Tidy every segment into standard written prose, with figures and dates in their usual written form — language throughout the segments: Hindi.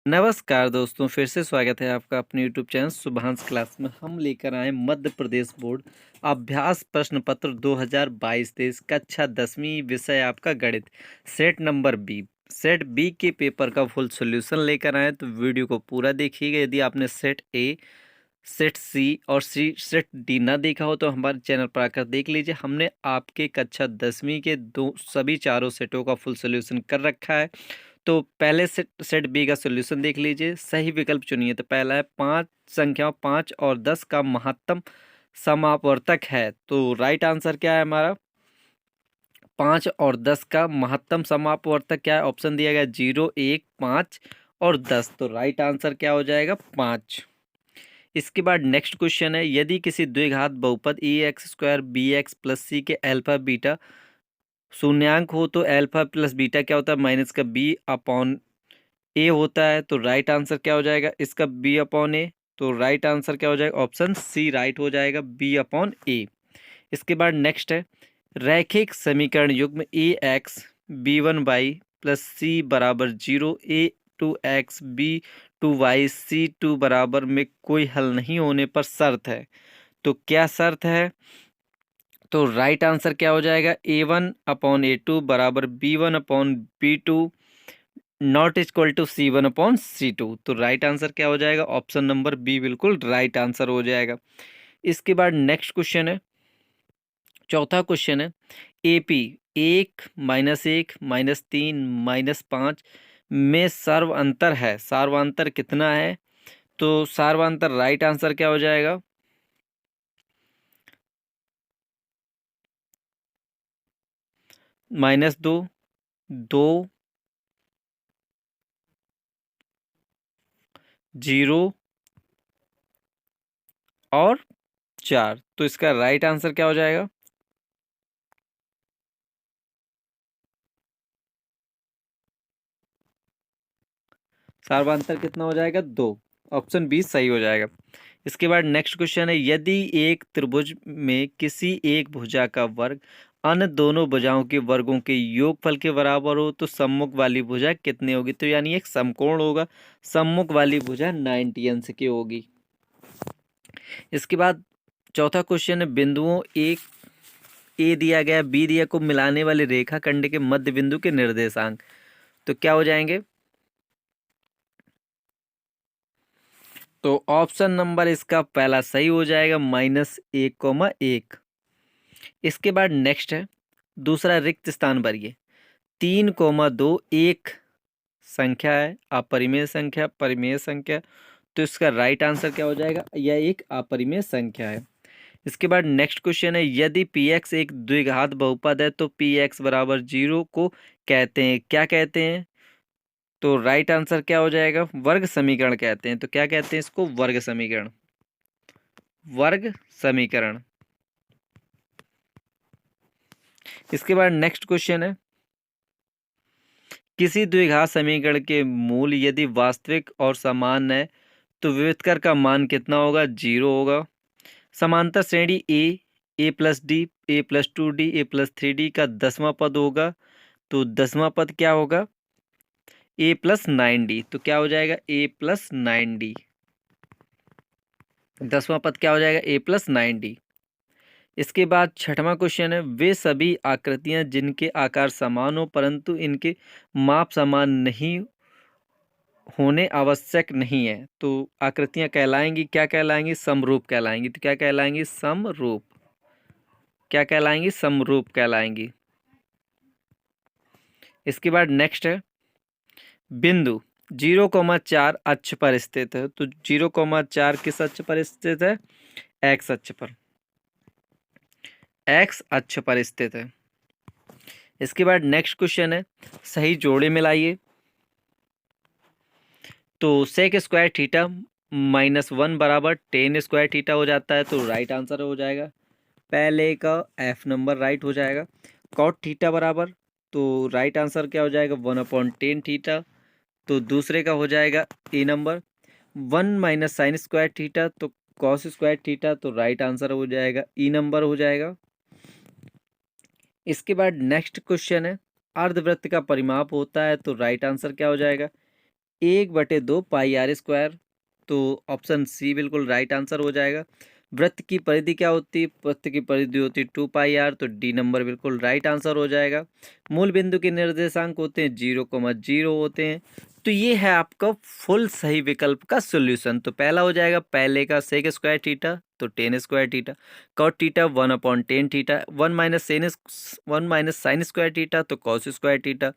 नमस्कार दोस्तों, फिर से स्वागत है आपका अपने यूट्यूब चैनल शुभांश क्लास में। हम लेकर आए मध्य प्रदेश बोर्ड अभ्यास प्रश्न पत्र 2022-23 कक्षा 10वीं, विषय आपका गणित, set number B. Set B के पेपर का फुल सॉल्यूशन लेकर आए, तो वीडियो को पूरा देखिएगा। यदि आपने सेट ए, सेट सी और सेट डी ना देखा हो तो हमारे चैनल पर आकर देख लीजिए। हमने आपके कक्षा 10वीं के सभी चारों सेटों का फुल सॉल्यूशन कर रखा है। तो पहले सेट बी का सॉल्यूशन देख लीजिए। सही विकल्प चुनिए। तो पहला है पांच संख्याओं 5 और 10 का महत्तम समापवर्तक है। तो राइट आंसर क्या है हमारा? 5 और 10 का महत्तम समापवर्तक क्या है? ऑप्शन दिया गया 0, 1, 5 और 10। तो राइट आंसर क्या हो जाएगा? 5। इसके बाद नेक्स्ट क्वेश्चन है, यदि किसी द्विघात बहुपद A x square B x plus C के अल्फा बीटा शून्यांक हो तो अल्फा प्लस बीटा क्या होता है? माइनस का बी अपॉन ए होता है। तो राइट आंसर क्या हो जाएगा इसका? बी अपॉन ए। तो राइट आंसर क्या हो जाएगा? ऑप्शन सी राइट हो जाएगा, बी अपॉन ए। इसके बाद नेक्स्ट है, रैखिक समीकरण युग्म A x B one Y plus C बराबर 0, A two x B two Y C two बराबर में कोई हल नहीं होने पर शर्त है। तो क्या शर्त है? तो राइट आंसर क्या हो जाएगा? A one upon A two बराबर B one upon B two not equal to C one upon C two. तो राइट आंसर क्या हो जाएगा? ऑप्शन नंबर बी बिल्कुल राइट आंसर हो जाएगा। इसके बाद नेक्स्ट क्वेश्चन है, चौथा क्वेश्चन है, एपी 1, -1, -3, -5 में सर्वांतर है। सर्वांतर कितना है? तो सर्वांतर राइट आंसर क्या हो जाएगा? -2, 2, 0 और 4। तो इसका राइट आंसर क्या हो जाएगा? सर्वांतर कितना हो जाएगा? 2। ऑप्शन बी सही हो जाएगा। इसके बाद नेक्स्ट क्वेश्चन है, यदि एक त्रिभुज में किसी एक भुजा का वर्ग अन्य दोनों भुजाओं के वर्गों के योगफल के बराबर हो तो सम्मुख वाली भुजा कितनी होगी? तो यानी एक समकोण होगा। सम्मुख वाली भुजा 90 अंश की होगी। इसके बाद चौथा क्वेश्चन है, बिंदुओं एक ए दिया गया, बी दिया को मिलाने वाले रेखाखंड के मध्य बिंदु के निर्देशांक तो क्या हो जाएंगे? तो ऑप्शन नंबर इसका पहला सही हो जाएगा, -1, इसके बाद नेक्स्ट है, दूसरा रिक्त स्थान भरिए। 3, 2 एक संख्या है, अपरिमेय संख्या, परिमेय संख्या। तो इसका राइट आंसर क्या हो जाएगा? यह एक अपरिमेय संख्या है। इसके बाद नेक्स्ट क्वेश्चन है, यदि पी एक्स एक द्विघात बहुपद है तो पी एक्स बराबर 0 को कहते हैं, क्या कहते हैं? तो राइट आंसर क्या हो जाएगा? वर्ग समीकरण कहते हैं। तो क्या कहते हैं इसको? वर्ग समीकरण। वर्ग समीकरण। इसके बाद नेक्स्ट क्वेश्चन है, किसी द्विघात समीकरण के मूल यदि वास्तविक और समान है तो विविधकर का मान कितना होगा? 0 होगा। समांतर श्रेणी ए प्लस डी, ए प्लस 2D, ए प्लस 3D का 10वां पद होगा। तो 10वां पद क्या होगा? ए प्लस 9D। तो क्या हो जाएगा? ए प्लस 9D। 10वां पद क्या हो जाएगा? ए प्लस 9D। इसके बाद छठवां क्वेश्चन है, वे सभी आकृतियां जिनके आकार समान हो परंतु इनके माप समान नहीं होने आवश्यक नहीं है तो आकृतियां कहलाएंगी, क्या कहलाएंगी? समरूप कहलाएंगी। तो क्या कहलाएंगी? समरूप। क्या कहलाएंगी? समरूप कहलाएंगी। इसके बाद नेक्स्ट है, बिंदु 0,4 अक्ष पर स्थित है। तो 0,4 किस अक्ष पर स्थित है? एक्स अक्ष पर। एक्स अक्ष पर स्थित है। इसके बाद नेक्स्ट क्वेश्चन है, सही जोड़े मिलाइए। तो सेक स्क्वायर थीटा -1 बराबर टेन स्क्वायर थीटा हो जाता है। तो राइट आंसर हो जाएगा, पहले का एफ नंबर राइट हो जाएगा। कॉट थीटा बराबर, तो राइट आंसर क्या हो जाएगा? 1/10 थीटा। तो दूसरे का हो जाएगा ए नंबर। 1 - साइन स्क्वायर थीटा, तो कॉस स्क्वायर थीटा। तो राइट आंसर हो जाएगा ई नंबर हो जाएगा। इसके बाद नेक्स्ट क्वेश्चन है, अर्धवृत्त का परिमाप होता है। तो राइट आंसर क्या हो जाएगा? 1/2 पाई आर स्क्वायर। तो ऑप्शन सी बिल्कुल राइट आंसर हो जाएगा। वृत्त की परिधि क्या होती है? वृत्त की परिधि होती है 2 पाई आर, तो डी नंबर बिल्कुल राइट आंसर हो जाएगा। मूल बिंदु के निर्देशांक होते हैं 0,0 होते हैं। तो ये है आपका फुल सही विकल्प का सॉल्यूशन। तो पहला हो जाएगा पहले का सेक स्क्वायर थीटा, तो 10 square theta. Cot theta 1/10 theta. 1 minus sine square theta, तो कॉस स्क्वायर थीटा।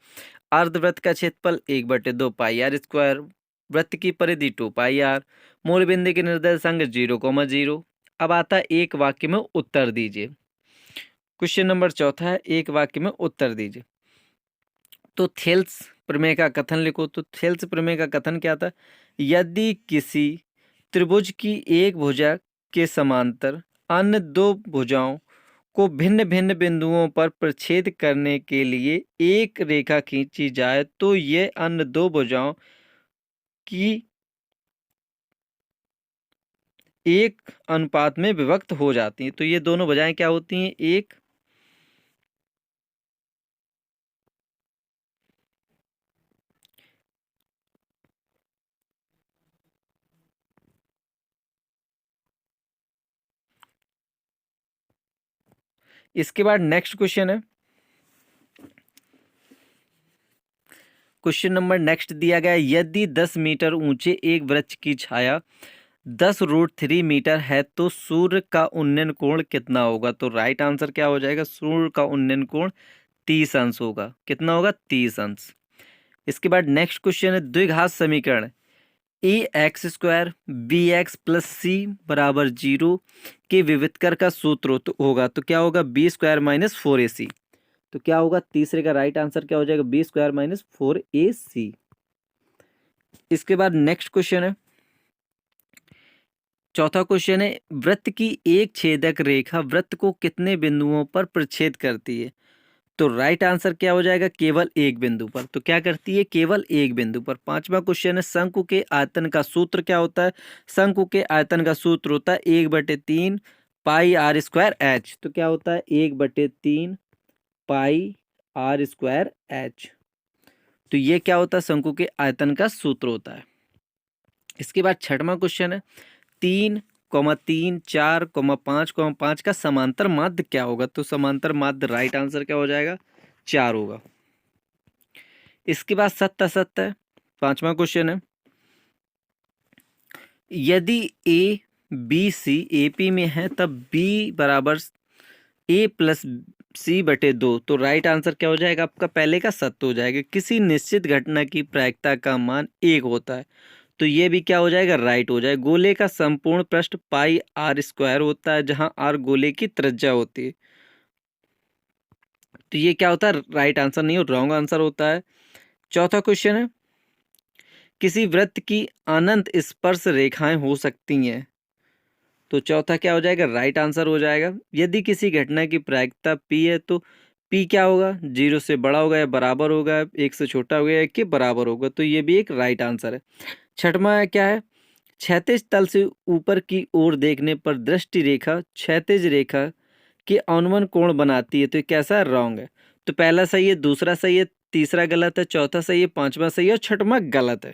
अर्धवृत्त का क्षेत्रफल 1/2 पाई आर स्क्वायर। वृत्त की परिधि 2 पाई आर। मूल बिंदु के निर्देशांक 0,0। अब आता है एक वाक्य में उत्तर दीजिए। क्वेश्चन नंबर चौथा है, एक वाक्य में उत्तर दीजिए। तो थेल्स प्रमेय का कथन लिखो। तो थेल्स प्रमेय का कथन क्या था? यदि किसी त्रिभुज की एक भुजा के समांतर अन्य दो भुजाओं को भिन्न भिन्न बिंदुओं पर प्रछेद करने के लिए एक रेखा खींची जाए तो ये अन्य दो भुजाओं की एक अनुपात में विभक्त हो जाती हैं। तो ये दोनों भुजाएं क्या होती हैं? एक इसके बाद नेक्स्ट क्वेश्चन है। क्वेश्चन नंबर नेक्स्ट दिया गया है, यदि 10 मीटर ऊंचे एक वृक्ष की छाया 10√3 मीटर है तो सूर्य का उन्नयन कोण कितना होगा? तो राइट आंसर क्या हो जाएगा? सूर्य का उन्नयन कोण 30 अंश होगा। कितना होगा? 30 अंश। इसके बाद नेक्स्ट क्वेश्चन है, द्विघात समीकरण A x square B x plus C बराबर 0 के विविधकर का सूत्र होगा। तो क्या होगा? B square minus 4ac। तो क्या होगा? तीसरे का राइट आंसर क्या हो जाएगा? B square minus 4ac। इसके बाद नेक्स्ट क्वेश्चन है, चौथा क्वेश्चन है, वृत्त की एक छेदक रेखा वृत्त को कितने बिंदुओं पर प्रछेद करती है? तो राइट आंसर क्या हो जाएगा? केवल एक बिंदु पर। तो क्या करती है? केवल एक बिंदु पर। पांचवा क्वेश्चन है, शंकु के आयतन का सूत्र क्या होता है? शंकु के आयतन का सूत्र होता है 1/3 पाई आर स्क्वायर एच। तो क्या होता है? 1/3 पाई आर स्क्वायर एच। तो ये क्या होता है? शंकु के आयतन का सूत्र होता है। इसके बाद छठवां क्वेश्चन है, 3,3 4,5,5 का समांतर माध्य क्या होगा? तो समांतर माध्य राइट आंसर क्या हो जाएगा? 4 होगा। इसके बाद सत्य असत्य है। पांचवा क्वेश्चन है, यदि A B C A P में है तब बी बराबर ए प्लस c/2। तो राइट आंसर क्या हो जाएगा आपका? पहले का सत्य हो जाएगा। किसी निश्चित घटना की प्रायिकता का मान 1 होता है। तो ये भी क्या हो जाएगा? राइट हो जाएगा। गोले का संपूर्ण पृष्ठ पाई आर स्क्वायर होता है जहां आर गोले की त्रिज्या होती है। तो ये क्या होता है? राइट आंसर नहीं हो, रॉन्ग आंसर होता है। चौथा क्वेश्चन है, किसी वृत्त की अनंत स्पर्श रेखाएं हो सकती हैं। तो चौथा क्या हो जाएगा? राइट आंसर हो जाएगा। यदि किसी घटना की प्रायिकता p है तो p क्या होगा? 0 से बड़ा होगा या बराबर होगा, 1 से छोटा होगा या 1 के बराबर होगा। तो ये भी एक राइट आंसर है। छठवां क्या है, क्षैतिज तल से ऊपर की ओर देखने पर दृष्टि रेखा क्षैतिज रेखा के अनुवन कोण बनाती है। तो ये कैसा है? रॉन्ग है। तो पहला सही है, दूसरा सही है, तीसरा गलत है, चौथा सही है, पांचवा सही है और छठवां गलत है।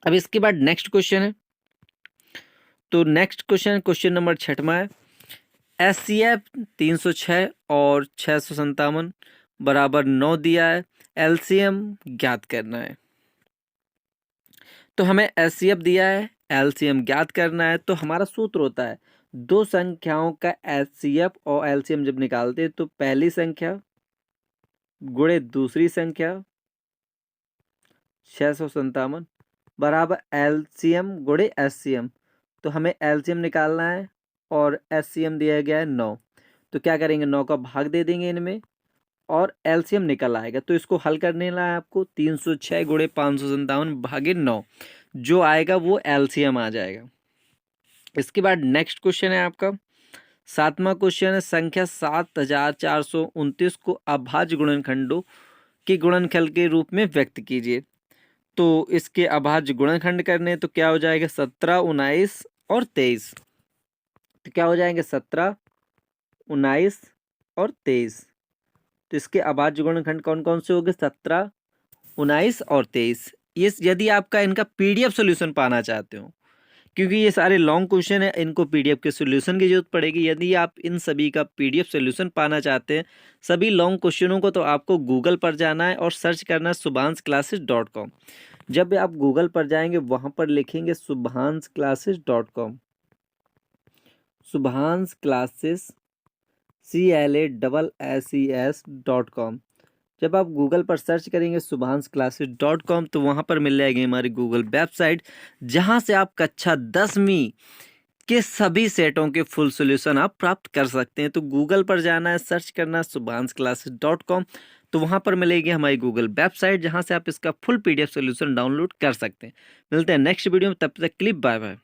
अब इसके बाद नेक्स्ट क्वेश्चन है। तो नेक्स्ट क्वेश्चन नंबर छठवां है, SCF 306 और 657 बराबर 9 दिया है, LCM ज्ञात करना है। तो हमें SCF दिया है, LCM ज्ञात करना है। तो हमारा सूत्र होता है, दो संख्याओं का SCF और LCM जब निकालते हैं तो पहली संख्या गुणे दूसरी संख्या 657 बराबर LCM गुणे SCM। तो हमें LCM निकालना है और SCM दिया गया है 9। तो क्या करेंगे? 9 का भाग दे देंगे इनमें और LCM निकल आएगा। तो इसको हल करने ला है आपको 306 गुणे 557 भागे 9, जो आएगा वो LCM आ जाएगा। इसके बाद नेक्स्ट क्वेश्चन है आपका सातवां क्वेश्चन है, संख्या 7429 को अभाज्य गुणनखंडों के गुणनफल के रूप में व्यक्त कीजिए। तो इसके अभाज्य गुणनखंड करने तो क्या हो जाएगा? 17, 19 और 23। तो क्या हो जाएंगे? 17, 19 और 23। तो इसके अभाज्य गुणनखंड कौन कौन से हो गए? 17, 19 और 23। ये यदि आपका इनका पीडीएफ सॉल्यूशन पाना चाहते हो, क्योंकि ये सारे लॉन्ग क्वेश्चन है, इनको पीडीएफ के सॉल्यूशन की जरूरत पड़ेगी। यदि आप इन सभी का पीडीएफ सॉल्यूशन पाना चाहते हैं सभी लॉन्ग क्वेश्चनों को, तो आपको गूगल पर जाना है और सर्च करना है subhansclasses.com। जब आप गूगल पर जाएंगे वहां पर लिखेंगे subhansclasses.com, subhansclasses CLASSES.com। जब आप गूगल पर सर्च करेंगे subhansclasses.com तो वहाँ पर मिल जाएगी हमारी गूगल वेबसाइट, जहाँ से आप कक्षा 10वीं के सभी सेटों के फुल सॉल्यूशन आप प्राप्त कर सकते हैं। तो गूगल पर जाना है, सर्च करना है subhansclasses.com, तो वहाँ पर मिलेगी हमारी गूगल वेबसाइट, जहाँ से आप इसका फुल पीडीएफ सॉल्यूशन डाउनलोड कर सकते हैं। मिलते हैं नेक्स्ट वीडियो में, तब तक के लिए बाय बाय।